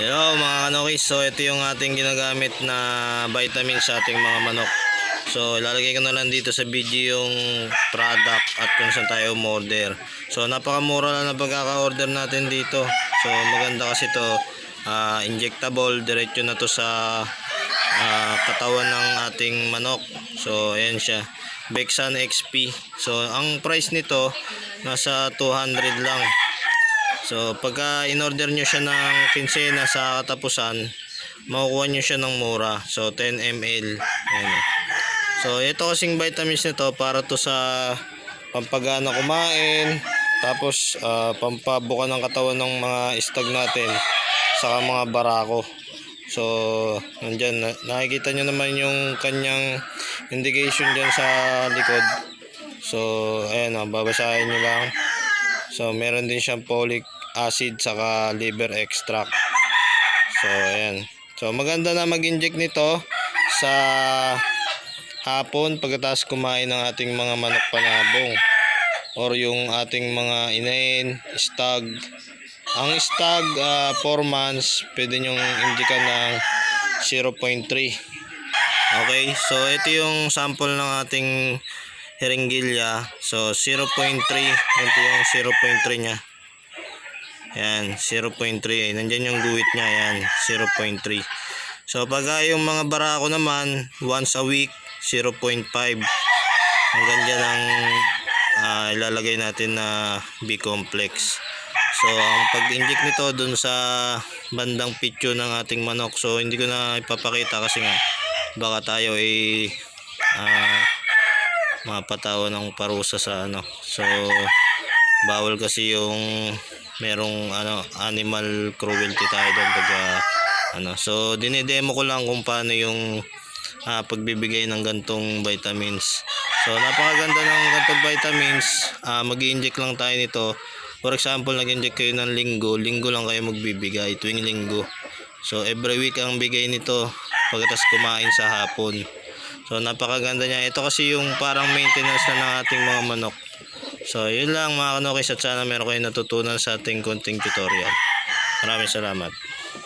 Hello mga kanokis, so ito yung ating ginagamit na vitamin sa ating mga manok. So ilalagay ko na lang dito sa video yung product at kung saan tayo umorder. So napakamura lang na pagkaka-order natin dito. So maganda kasi to, injectable, diretso na to sa katawan ng ating manok. So ayan siya, Bexan XP. So ang price nito nasa 200 lang. So pagka in-order nyo siya ng kinsena sa katapusan, makukuha nyo siya ng mura. So 10 ml. Ayan. So ito kasing vitamins nito para to sa pampagana kumain, tapos pampabuka ng katawan ng mga istag natin, saka mga barako. So nandyan, nakikita nyo naman yung kanyang indication dyan sa likod. So ayan, babasahin nyo lang. So meron din siyang folic acid saka liver extract. So ayan. So maganda na mag-inject nito sa hapon pagkatapos kumain ng ating mga manok panabong or yung ating mga inahin, stag. Ang stag 4 months pwede nyong injekan ng 0.3. Okay, so ito yung sample ng ating Heringilia. So 0.3, ito yung 0.3 nya. Yan, 0.3. Nandiyan yung guhit niya, yan, 0.3. So pagka yung mga barako naman, once a week, 0.5. Hanggang dyan ang ilalagay natin na B-complex. So ang pag-inject nito dun sa bandang pityo ng ating manok. So hindi ko na ipapakita kasi nga baka tayo ay mapatawa ng parusa sa ano. So bawal kasi yung merong animal cruelty tayo doon pagka So dinedemo ko lang kung paano yung pagbibigay ng gantong vitamins. So napakaganda ng gantong vitamins. Mag-i-inject lang tayo nito. For example, nag-inject kayo ng linggo lang kayo magbibigay tuwing linggo. So every week ang bigay nito pagkatapos kumain sa hapon. So napakaganda niya. Ito kasi yung parang maintenance na ng ating mga manok. So yun lang mga kanokis, at sana meron kayong natutunan sa ating konting tutorial. Maraming salamat.